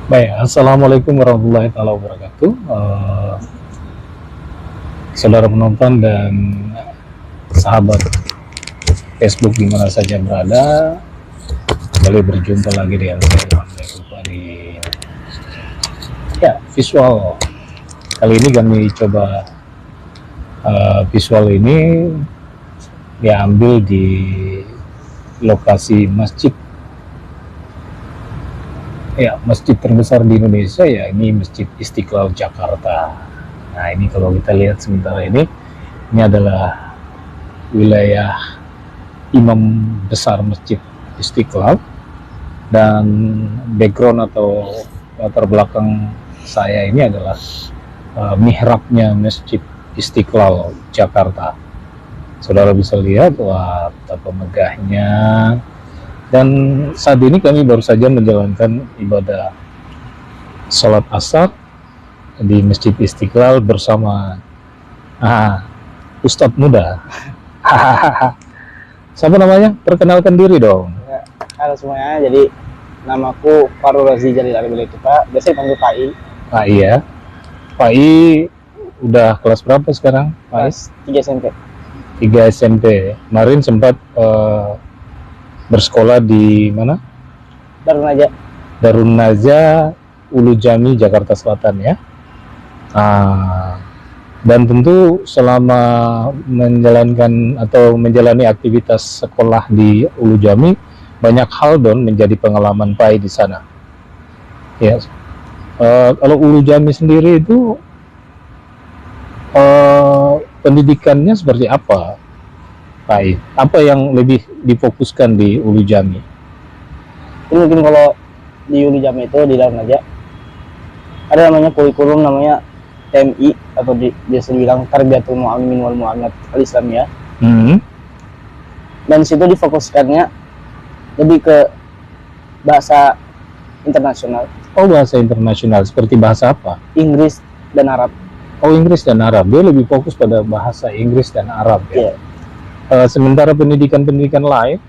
Baik, Assalamualaikum warahmatullahi wabarakatuh. Saudara penonton dan sahabat Facebook di mana saja berada, kembali berjumpa lagi dengan saya di visual. Kali ini kami coba visual ini diambil di lokasi masjid. Ya, masjid terbesar di Indonesia ya ini Masjid Istiqlal Jakarta. Nah, ini kalau kita lihat sementara ini adalah wilayah imam besar Masjid Istiqlal, dan background atau latar belakang saya ini adalah mihrabnya Masjid Istiqlal Jakarta. Saudara bisa lihat, wah, betapa megahnya. Dan saat ini kami baru saja menjalankan ibadah sholat asar di Masjid Istiqlal bersama Ustadz muda. Siapa namanya? Perkenalkan diri dong. Ya, halo semuanya, jadi namaku Farul Razi Jalil Arbil itu Pak, biasa dipanggil Pak I. Pak I ya. Pak I udah kelas berapa sekarang? Kelas 3 SMP. 3 SMP. Kemarin sempat bersekolah di mana? Darun Naja Ulu Jami, Jakarta Selatan ya. Dan tentu selama menjalankan atau menjalani aktivitas sekolah di Ulu Jami, banyak hal don menjadi pengalaman Pai di sana. Ya, kalau Ulu Jami sendiri itu pendidikannya seperti apa? Baik. Apa yang lebih difokuskan di Ulu Jami? Ini mungkin kalau di Ulu Jami itu di dalam aja ada namanya kurikulum namanya TMI atau biasa dibilang Tarbiyatul Mu'allimin wal Mu'allimat Al-Islamiyah. Dan situ difokuskannya lebih ke bahasa internasional. Oh, bahasa internasional seperti bahasa apa? Inggris dan Arab. Oh, Inggris dan Arab. Dia lebih fokus pada bahasa Inggris dan Arab ya. Yeah. Sementara pendidikan lain,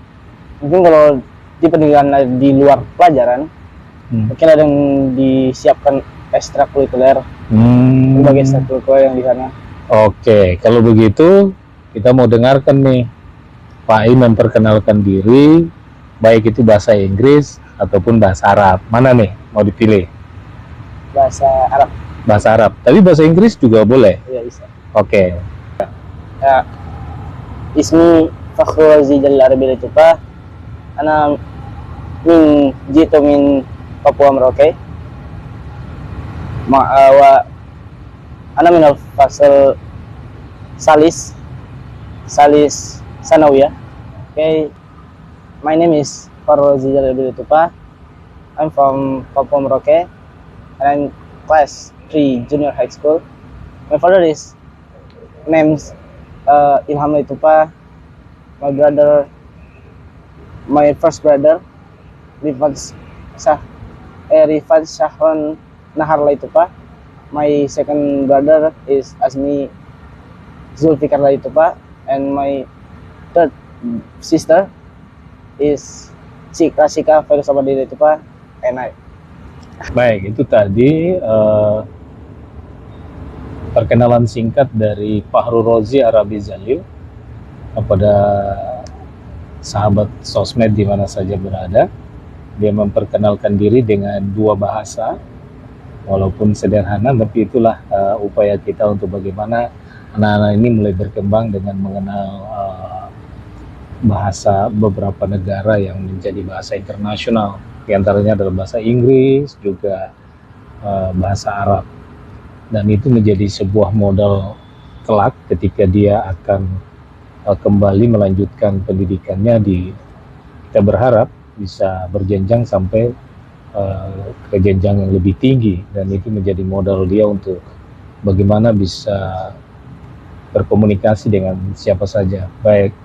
mungkin kalau di pendidikan di luar pelajaran, mungkin ada yang disiapkan ekstrakurikuler, berbagai ekstrakurikuler yang di sana. Oke, kalau begitu kita mau dengarkan nih Pak I memperkenalkan diri, baik itu bahasa Inggris ataupun bahasa Arab. Mana nih mau dipilih? Bahasa Arab. Bahasa Arab, tapi bahasa Inggris juga boleh? Iya, bisa. Oke. Ya. Ismi Fakhrul Razi Jalil Arbil itu Pak, ana min Papua Merauke. Ana min al-fasal Salis Sanawiyah. Okay, my name is Fakhrul Razi Jalil Arbil itu Pak. I'm from Papua Merauke and I'm class 3 junior high school. My father is named Ilham Laitupa. My first brother Rifan Syahran Nahar Laitupa. My second brother is Azmi Zulfikar Laitupa, and my third sister is Rasika Ferusabadi Laitupa, and I. Baik, itu tadi perkenalan singkat dari Fahrul Razi Arabi Jalil kepada sahabat sosmed di mana saja berada. Dia memperkenalkan diri dengan dua bahasa, walaupun sederhana, tapi itulah upaya kita untuk bagaimana anak-anak ini mulai berkembang dengan mengenal bahasa beberapa negara yang menjadi bahasa internasional. Di antaranya adalah bahasa Inggris, juga bahasa Arab. Dan itu menjadi sebuah modal kelak ketika dia akan kembali melanjutkan pendidikannya kita berharap bisa berjenjang sampai ke jenjang yang lebih tinggi, dan itu menjadi modal dia untuk bagaimana bisa berkomunikasi dengan siapa saja, baik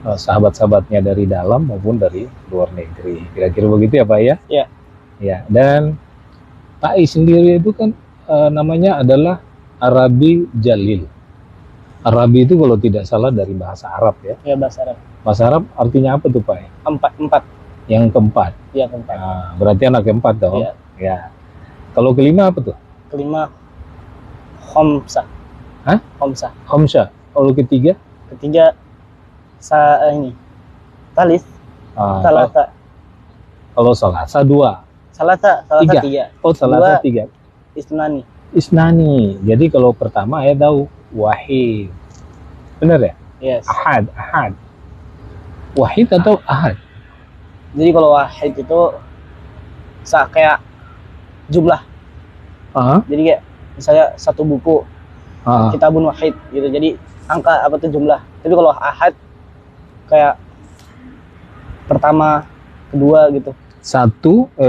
sahabat-sahabatnya dari dalam maupun dari luar negeri. Kira-kira begitu ya Pak ya? Iya. Ya, dan Pak I sendiri itu kan namanya adalah Arabi Jalil. Arabi itu kalau tidak salah dari bahasa Arab ya? Ya, bahasa Arab. Bahasa Arab artinya apa tuh Pak? Empat. Yang keempat. Iya, keempat. Nah, berarti anak keempat dong. Iya. Ya. Kalau kelima apa tuh? Kelima Homsa. Hah? Homsa. Homsha. Kalau ketiga? Ketiga ini Talis. Ah, Salata. kalau Salasa 2. Salata tiga. Oh, Salasa Dua 3. Isnani. Isnani. Jadi kalau pertama ya tahu Wahid. Benar ya? Yes. Ahad. Wahid atau Ahad? Jadi kalau wahid itu kayak jumlah. Jadi kayak misalnya satu buku kitabun wahid gitu. Jadi angka apa tuh jumlah. Tapi kalau ahad kayak pertama, kedua gitu.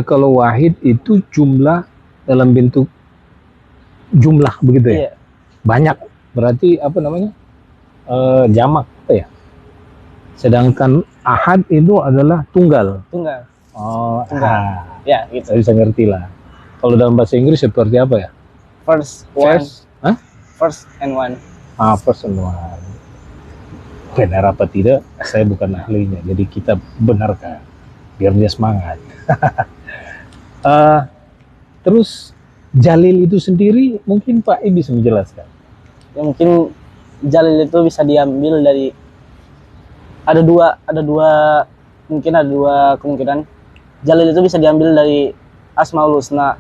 Kalau wahid itu jumlah dalam bentuk jumlah begitu ya? Iya. Banyak. Berarti apa namanya? Jamak apa ya? Sedangkan ahad itu adalah tunggal. Tunggal. Oh, tunggal. Ya, gitu. Saya bisa ngerti lah. Kalau dalam bahasa Inggris seperti apa ya? First and one. First and one. Benar apa tidak? Saya bukan ahlinya, jadi kita benarkan biar dia semangat. Terus Jalil itu sendiri mungkin Pak I bisa menjelaskan. Ya mungkin Jalil itu bisa diambil dari ada dua kemungkinan. Jalil itu bisa diambil dari Asmaul Husna.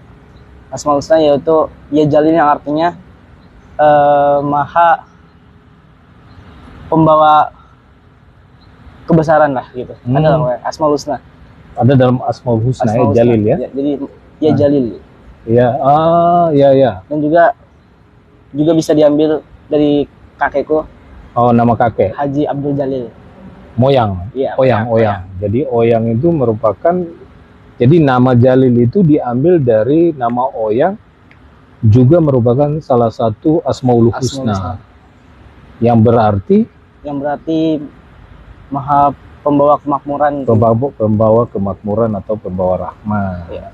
Asmaul Husna yaitu ya Jalil yang artinya maha pembawa kebesaran lah gitu. Ada namanya Asmaul Husna. Ada dalam Asmaul Husna ya Jalil ya. Jadi ya Jalil. Ya, ya. Dan juga bisa diambil dari kakekku. Oh, nama kakek. Haji Abdul Jalil. Moyang. Iya, Oyang. Jadi Oyang itu merupakan, jadi nama Jalil itu diambil dari nama Oyang, juga merupakan salah satu Asmaul Husna. Yang berarti maha pembawa kemakmuran. Pembawa kemakmuran atau pembawa rahmat. Ya.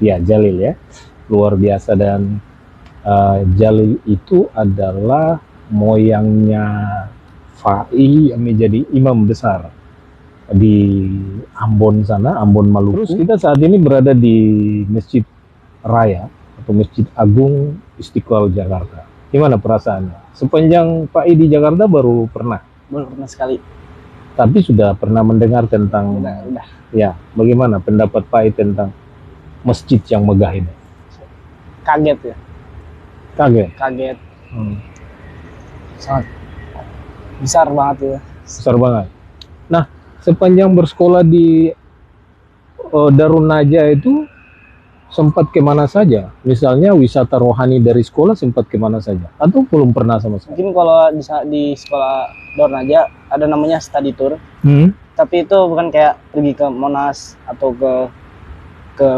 Ya Jalil ya. Luar biasa. Dan Jalil itu adalah moyangnya Fai yang menjadi imam besar di Ambon sana, Ambon Maluku. Terus kita saat ini berada di Masjid Raya atau Masjid Agung Istiqlal Jakarta. Gimana perasaannya? Sepanjang Pak I di Jakarta baru pernah sekali. Tapi sudah pernah mendengar tentang udah. Ya, bagaimana pendapat Pak I tentang masjid yang megah ini? Kaget ya. Kaget. Sangat besar banget ya. Besar banget. Nah, sepanjang bersekolah di Darun Najah itu sempat kemana saja? Misalnya wisata rohani dari sekolah sempat kemana saja? Atau belum pernah sama sekali? Mungkin kalau di sekolah Darun Najah ada namanya study tour. Tapi itu bukan kayak pergi ke Monas atau ke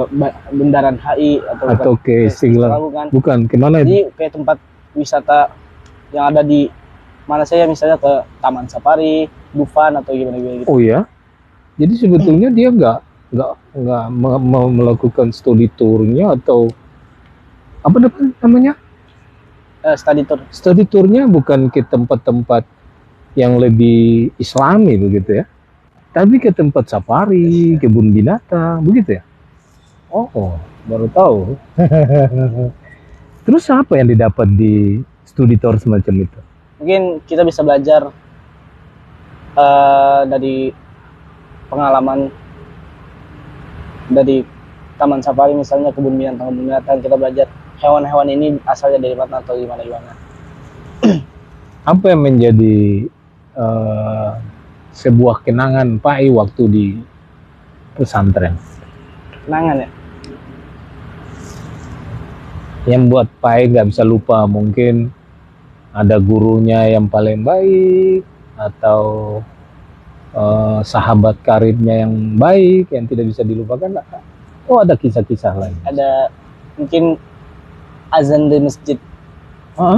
Bundaran HI atau ke Istiqlal. Bukan. Kemana itu? Jadi kayak tempat wisata yang ada di mana saya, misalnya ke Taman Safari, Dufan atau gimana gitu. Oh ya, jadi sebetulnya dia nggak melakukan studi tournya atau apa namanya? Study tour. Study tournya bukan ke tempat-tempat yang lebih Islami begitu ya, tapi ke tempat safari, kebun binatang begitu ya. Oh, baru tahu. Terus apa yang didapat di studi tour semacam itu? Mungkin kita bisa belajar dari pengalaman dari taman safari, misalnya kebun binatang, kita belajar hewan-hewan ini asalnya dari mana atau gimana. Apa yang menjadi sebuah kenangan Pak I waktu di pesantren? Kenangan ya? Yang buat Pak I nggak bisa lupa, mungkin ada gurunya yang paling baik atau sahabat karibnya yang baik yang tidak bisa dilupakan. Oh, ada kisah-kisah lain. Ada mungkin azan di masjid,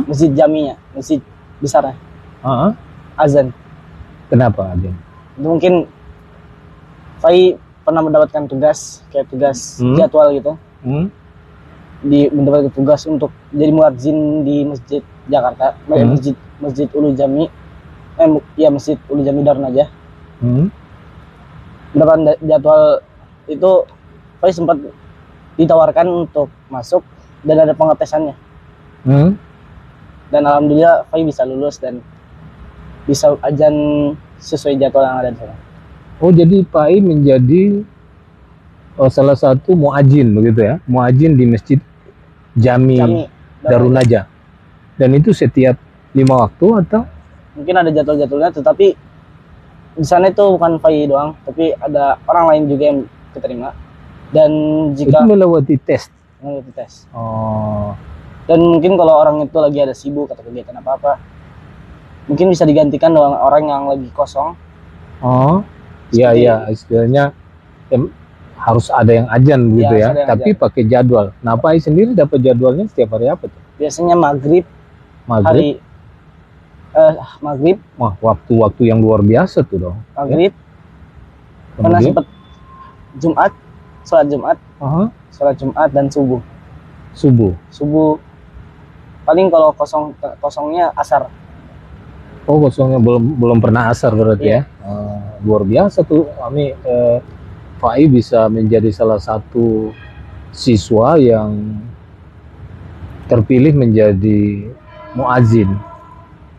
masjid jaminya, masjid besarnya. Azan. Kenapa azan? Itu mungkin Fai pernah mendapatkan tugas jadwal gitu. Mendapatkan tugas untuk jadi muadzin di masjid Jakarta, masjid Ulu Jami, masjid Ulu Jami Darun Najah. Mendapatkan jadwal itu, Fai sempat ditawarkan untuk masuk dan ada pengetesannya. Dan alhamdulillah Fai bisa lulus dan bisa azan sesuai jadwal yang ada di sana. Oh, jadi Pak I menjadi salah satu muadzin begitu ya, muadzin di Masjid Jami Darun Najah. Dan itu setiap 5 waktu atau? Mungkin ada jadwal-jadwalnya, tetapi di sana itu bukan Fai doang, tapi ada orang lain juga yang keterima. Dan jika itu melewati tes. melewati tes. Oh. Dan mungkin kalau orang itu lagi ada sibuk atau kegiatan apa-apa, mungkin bisa digantikan dengan orang yang lagi kosong. Oh, iya iya, istilahnya harus ada yang azan begitu ya, tapi pakai jadwal. Nah, Pak I sendiri dapat jadwalnya setiap hari apa tuh? Biasanya maghrib. Hari maghrib. Wah, waktu-waktu yang luar biasa tuh dong. Maghrib. Ya? Pernah sempat Jumat, sholat Jumat dan subuh. Subuh. Paling kalau kosongnya asar. Oh, kosongnya belum pernah asar berarti ya. Luar biasa tuh. Kami Pak I bisa menjadi salah satu siswa yang terpilih menjadi muadzin.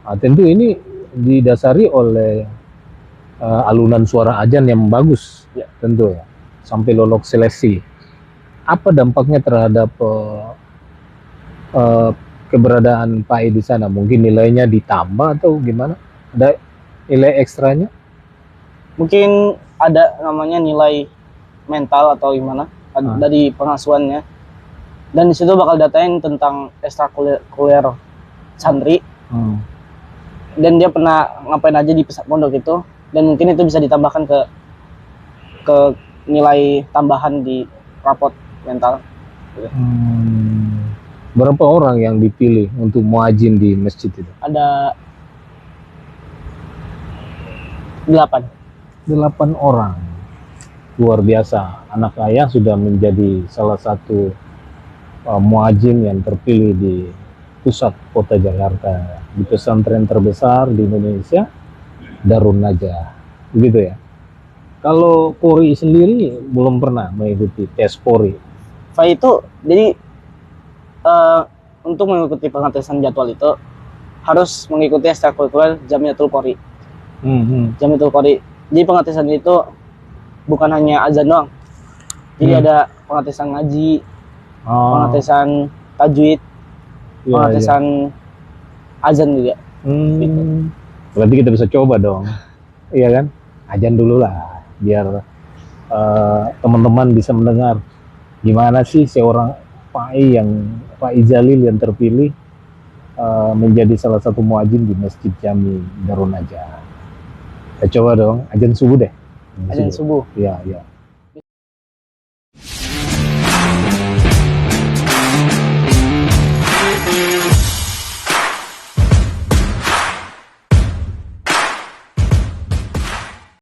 Nah, tentu ini didasari oleh alunan suara azan yang bagus, ya, tentu ya, sampai lolos seleksi. Apa dampaknya terhadap keberadaan Pak I di sana? Mungkin nilainya ditambah atau gimana? Ada nilai ekstranya? Mungkin ada namanya nilai mental atau gimana dari pengasuhannya. Dan di situ bakal datain tentang ekstrakurikuler santri. Dan dia pernah ngapain aja di pondok itu, dan mungkin itu bisa ditambahkan ke nilai tambahan di rapot mental. Berapa orang yang dipilih untuk muadzin di masjid itu? Ada 8 orang. Luar biasa. Anak ayah sudah menjadi salah satu muadzin yang terpilih di pusat kota Jakarta, di pesantren terbesar di Indonesia, Darun Najah, begitu ya. Kalau Polri sendiri belum pernah mengikuti tes Polri. Fai itu jadi untuk mengikuti pengetesan jadwal itu harus mengikuti ekstrakurikuler Jamiatul Qori. Jamiatul Qori. Jadi pengetesan itu bukan hanya azan doang. Jadi ada pengetesan ngaji, pengetesan tajwid, pengetesan azan juga. Gitu. Berarti kita bisa coba dong, iya kan? Azan dulu lah, biar teman-teman bisa mendengar gimana sih seorang Pak I Jalil yang terpilih menjadi salah satu muadzin di Masjid Jami Darun Najah. Kita coba dong, azan subuh deh. Azan subuh. Iya, iya.